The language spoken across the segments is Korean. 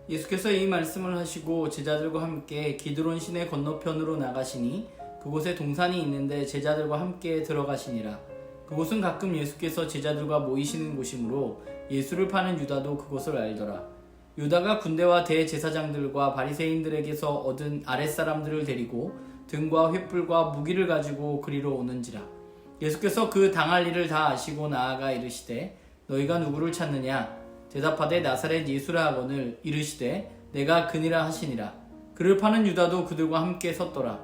예수께서 이 말씀을 하시고 제자들과 함께 기드론 시내 건너편으로 나가시니 그곳에 동산이 있는데 제자들과 함께 들어가시니라. 그곳은 가끔 예수께서 제자들과 모이시는 곳이므로 예수를 파는 유다도 그곳을 알더라. 유다가 군대와 대제사장들과 바리새인들에게서 얻은 아랫사람들을 데리고 등과 횃불과 무기를 가지고 그리로 오는지라. 예수께서 그 당할 일을 다 아시고 나아가 이르시되 너희가 누구를 찾느냐? 대답하되 나사렛 예수라 하거늘 이르시되 내가 그니라 하시니라. 그를 파는 유다도 그들과 함께 섰더라.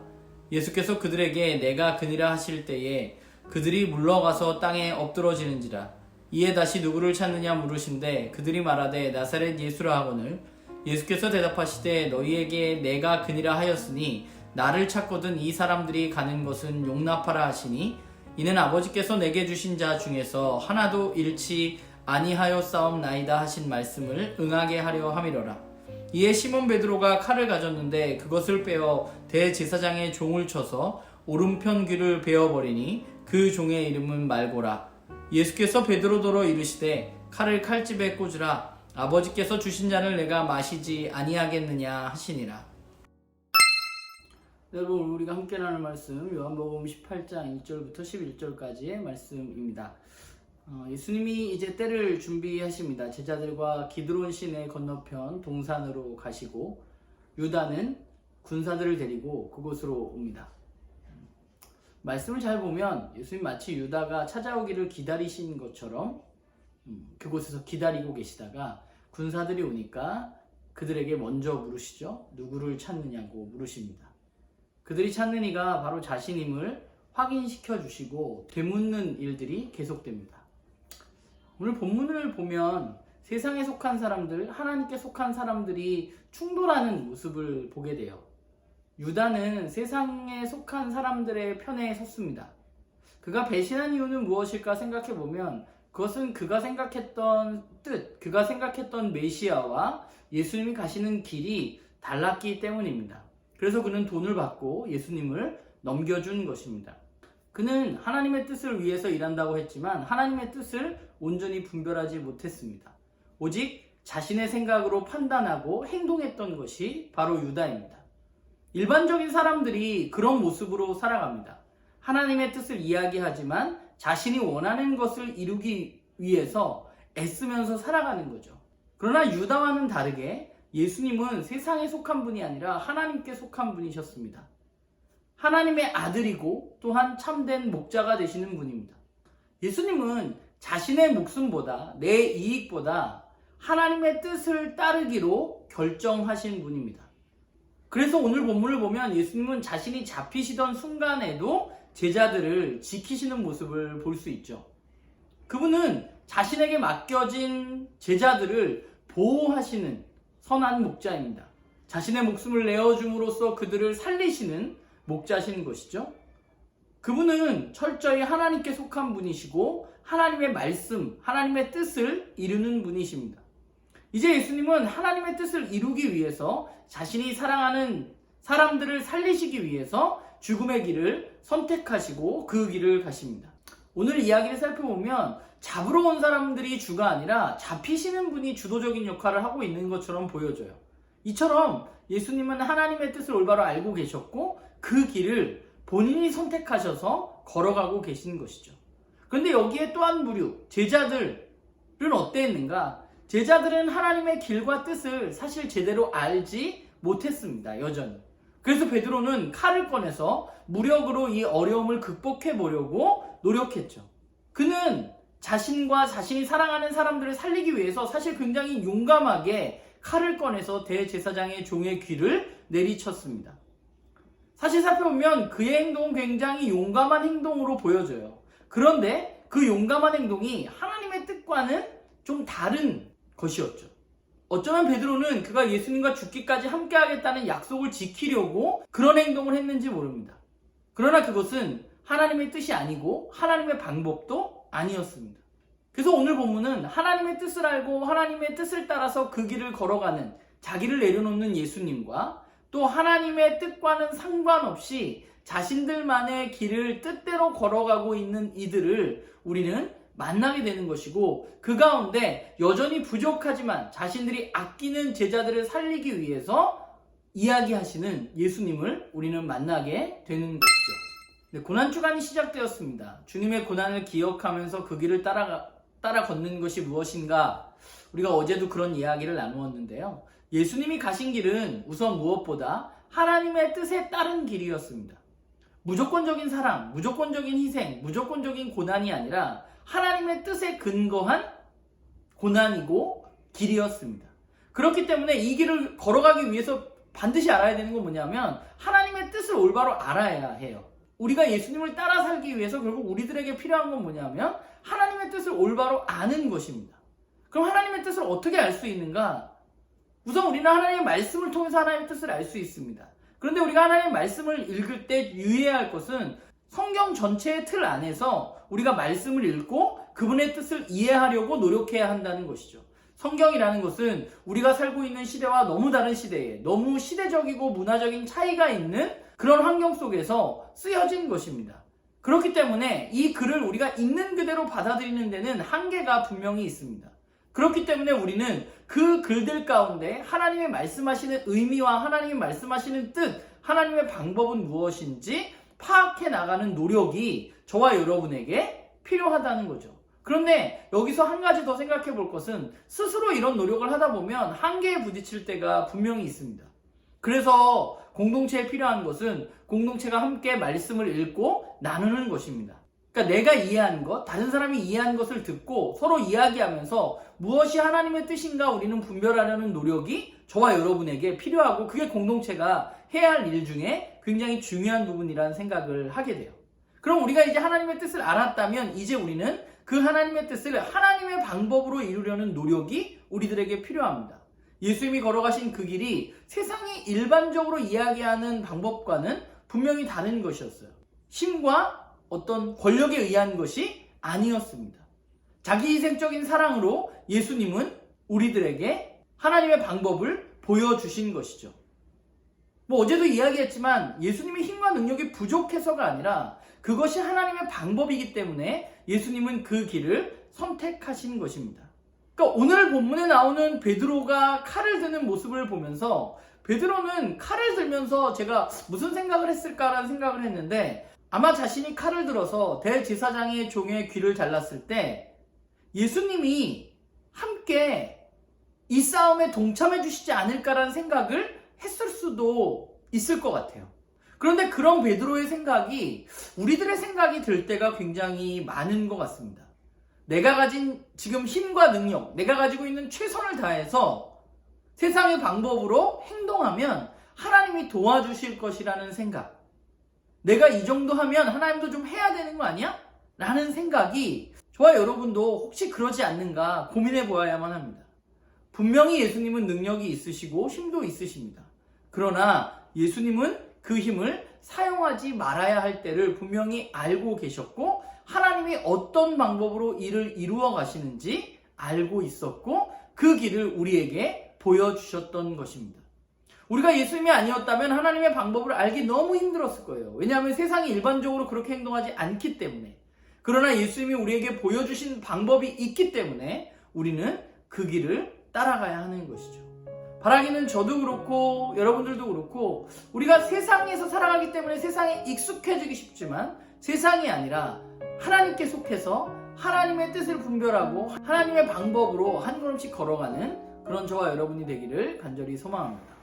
예수께서 그들에게 내가 그니라 하실 때에 그들이 물러가서 땅에 엎드러지는지라. 이에 다시 누구를 찾느냐 물으신데 그들이 말하되 나사렛 예수라 하거늘 예수께서 대답하시되 너희에게 내가 그니라 하였으니 나를 찾거든 이 사람들이 가는 것은 용납하라 하시니 이는 아버지께서 내게 주신 자 중에서 하나도 잃지 아니하였사옵나이다 하신 말씀을 응하게 하려 함이로라. 이에 시몬 베드로가 칼을 가졌는데 그것을 빼어 대제사장의 종을 쳐서 오른편 귀를 베어버리니 그 종의 이름은 말고라. 예수께서 베드로더러 이르시되 칼을 칼집에 꽂으라. 아버지께서 주신 잔을 내가 마시지 아니하겠느냐 하시니라. 여러분, 우리가 함께 나눌 말씀 요한복음 18장 1절부터 11절까지의 말씀입니다. 예수님이 이제 때를 준비하십니다. 제자들과 기드론 시내 건너편 동산으로 가시고 유다는 군사들을 데리고 그곳으로 옵니다. 말씀을 잘 보면 예수님 마치 유다가 찾아오기를 기다리신 것처럼 그곳에서 기다리고 계시다가 군사들이 오니까 그들에게 먼저 물으시죠. 누구를 찾느냐고 물으십니다. 그들이 찾는 이가 바로 자신임을 확인시켜 주시고 되묻는 일들이 계속됩니다. 오늘 본문을 보면 세상에 속한 사람들, 하나님께 속한 사람들이 충돌하는 모습을 보게 돼요. 유다는 세상에 속한 사람들의 편에 섰습니다. 그가 배신한 이유는 무엇일까 생각해 보면 그것은 그가 생각했던 뜻, 그가 생각했던 메시아와 예수님이 가시는 길이 달랐기 때문입니다. 그래서 그는 돈을 받고 예수님을 넘겨준 것입니다. 그는 하나님의 뜻을 위해서 일한다고 했지만 하나님의 뜻을 온전히 분별하지 못했습니다. 오직 자신의 생각으로 판단하고 행동했던 것이 바로 유다입니다. 일반적인 사람들이 그런 모습으로 살아갑니다. 하나님의 뜻을 이야기하지만 자신이 원하는 것을 이루기 위해서 애쓰면서 살아가는 거죠. 그러나 유다와는 다르게 예수님은 세상에 속한 분이 아니라 하나님께 속한 분이셨습니다. 하나님의 아들이고 또한 참된 목자가 되시는 분입니다. 예수님은 자신의 목숨보다 내 이익보다 하나님의 뜻을 따르기로 결정하신 분입니다. 그래서 오늘 본문을 보면 예수님은 자신이 잡히시던 순간에도 제자들을 지키시는 모습을 볼 수 있죠. 그분은 자신에게 맡겨진 제자들을 보호하시는 선한 목자입니다. 자신의 목숨을 내어줌으로써 그들을 살리시는 목자신 것이죠. 그분은 철저히 하나님께 속한 분이시고 하나님의 말씀, 하나님의 뜻을 이루는 분이십니다. 이제 예수님은 하나님의 뜻을 이루기 위해서 자신이 사랑하는 사람들을 살리시기 위해서 죽음의 길을 선택하시고 그 길을 가십니다. 오늘 이야기를 살펴보면 잡으러 온 사람들이 주가 아니라 잡히시는 분이 주도적인 역할을 하고 있는 것처럼 보여져요. 이처럼 예수님은 하나님의 뜻을 올바로 알고 계셨고 그 길을 본인이 선택하셔서 걸어가고 계신 것이죠. 그런데 여기에 또 한 부류, 제자들은 어땠는가? 제자들은 하나님의 길과 뜻을 사실 제대로 알지 못했습니다. 여전히. 그래서 베드로는 칼을 꺼내서 무력으로 이 어려움을 극복해 보려고 노력했죠. 그는 자신과 자신이 사랑하는 사람들을 살리기 위해서 사실 굉장히 용감하게 칼을 꺼내서 대제사장의 종의 귀를 내리쳤습니다. 사실 살펴보면 그의 행동은 굉장히 용감한 행동으로 보여져요. 그런데 그 용감한 행동이 하나님의 뜻과는 좀 다른 것이었죠. 어쩌면 베드로는 그가 예수님과 죽기까지 함께 하겠다는 약속을 지키려고 그런 행동을 했는지 모릅니다. 그러나 그것은 하나님의 뜻이 아니고 하나님의 방법도 아니었습니다. 그래서 오늘 본문은 하나님의 뜻을 알고 하나님의 뜻을 따라서 그 길을 걸어가는 자기를 내려놓는 예수님과 또 하나님의 뜻과는 상관없이 자신들만의 길을 뜻대로 걸어가고 있는 이들을 우리는 만나게 되는 것이고, 그 가운데 여전히 부족하지만 자신들이 아끼는 제자들을 살리기 위해서 이야기하시는 예수님을 우리는 만나게 되는 것이죠. 네, 고난주간이 시작되었습니다. 주님의 고난을 기억하면서 그 길을 따라 걷는 것이 무엇인가? 우리가 어제도 그런 이야기를 나누었는데요. 예수님이 가신 길은 우선 무엇보다 하나님의 뜻에 따른 길이었습니다. 무조건적인 사랑, 무조건적인 희생, 무조건적인 고난이 아니라 하나님의 뜻에 근거한 고난이고 길이었습니다. 그렇기 때문에 이 길을 걸어가기 위해서 반드시 알아야 되는 건 뭐냐면 하나님의 뜻을 올바로 알아야 해요. 우리가 예수님을 따라 살기 위해서 결국 우리들에게 필요한 건 뭐냐면 하나님의 뜻을 올바로 아는 것입니다. 그럼 하나님의 뜻을 어떻게 알 수 있는가? 우선 우리는 하나님의 말씀을 통해서 하나님의 뜻을 알 수 있습니다. 그런데 우리가 하나님의 말씀을 읽을 때 유의해야 할 것은 성경 전체의 틀 안에서 우리가 말씀을 읽고 그분의 뜻을 이해하려고 노력해야 한다는 것이죠. 성경이라는 것은 우리가 살고 있는 시대와 너무 다른 시대에 너무 시대적이고 문화적인 차이가 있는 그런 환경 속에서 쓰여진 것입니다. 그렇기 때문에 이 글을 우리가 있는 그대로 받아들이는 데는 한계가 분명히 있습니다. 그렇기 때문에 우리는 그 글들 가운데 하나님의 말씀하시는 의미와 하나님의 말씀하시는 뜻, 하나님의 방법은 무엇인지 파악해 나가는 노력이 저와 여러분에게 필요하다는 거죠. 그런데 여기서 한 가지 더 생각해 볼 것은 스스로 이런 노력을 하다 보면 한계에 부딪힐 때가 분명히 있습니다. 그래서 공동체에 필요한 것은 공동체가 함께 말씀을 읽고 나누는 것입니다. 그러니까 내가 이해한 것, 다른 사람이 이해한 것을 듣고 서로 이야기하면서 무엇이 하나님의 뜻인가 우리는 분별하려는 노력이 저와 여러분에게 필요하고 그게 공동체가 해야 할 일 중에 굉장히 중요한 부분이라는 생각을 하게 돼요. 그럼 우리가 이제 하나님의 뜻을 알았다면 이제 우리는 그 하나님의 뜻을 하나님의 방법으로 이루려는 노력이 우리들에게 필요합니다. 예수님이 걸어가신 그 길이 세상이 일반적으로 이야기하는 방법과는 분명히 다른 것이었어요. 힘과 어떤 권력에 의한 것이 아니었습니다. 자기희생적인 사랑으로 예수님은 우리들에게 하나님의 방법을 보여주신 것이죠. 어제도 이야기했지만 예수님의 힘과 능력이 부족해서가 아니라 그것이 하나님의 방법이기 때문에 예수님은 그 길을 선택하신 것입니다. 그러니까 오늘 본문에 나오는 베드로가 칼을 드는 모습을 보면서 베드로는 칼을 들면서 제가 무슨 생각을 했을까라는 생각을 했는데 아마 자신이 칼을 들어서 대제사장의 종의 귀를 잘랐을 때 예수님이 함께 이 싸움에 동참해 주시지 않을까라는 생각을 했을 수도 있을 것 같아요. 그런데 그런 베드로의 생각이 우리들의 생각이 들 때가 굉장히 많은 것 같습니다. 내가 가진 지금 힘과 능력, 내가 가지고 있는 최선을 다해서 세상의 방법으로 행동하면 하나님이 도와주실 것이라는 생각. 내가 이 정도 하면 하나님도 좀 해야 되는 거 아니야? 라는 생각이 저와 여러분도 혹시 그러지 않는가 고민해 보아야만 합니다. 분명히 예수님은 능력이 있으시고 힘도 있으십니다. 그러나 예수님은 그 힘을 사용하지 말아야 할 때를 분명히 알고 계셨고 하나님이 어떤 방법으로 일을 이루어 가시는지 알고 있었고 그 길을 우리에게 보여주셨던 것입니다. 우리가 예수님이 아니었다면 하나님의 방법을 알기 너무 힘들었을 거예요. 왜냐하면 세상이 일반적으로 그렇게 행동하지 않기 때문에. 그러나 예수님이 우리에게 보여주신 방법이 있기 때문에 우리는 그 길을 따라가야 하는 것이죠. 바라기는 저도 그렇고 여러분들도 그렇고 우리가 세상에서 살아가기 때문에 세상에 익숙해지기 쉽지만 세상이 아니라 하나님께 속해서 하나님의 뜻을 분별하고 하나님의 방법으로 한 걸음씩 걸어가는 그런 저와 여러분이 되기를 간절히 소망합니다.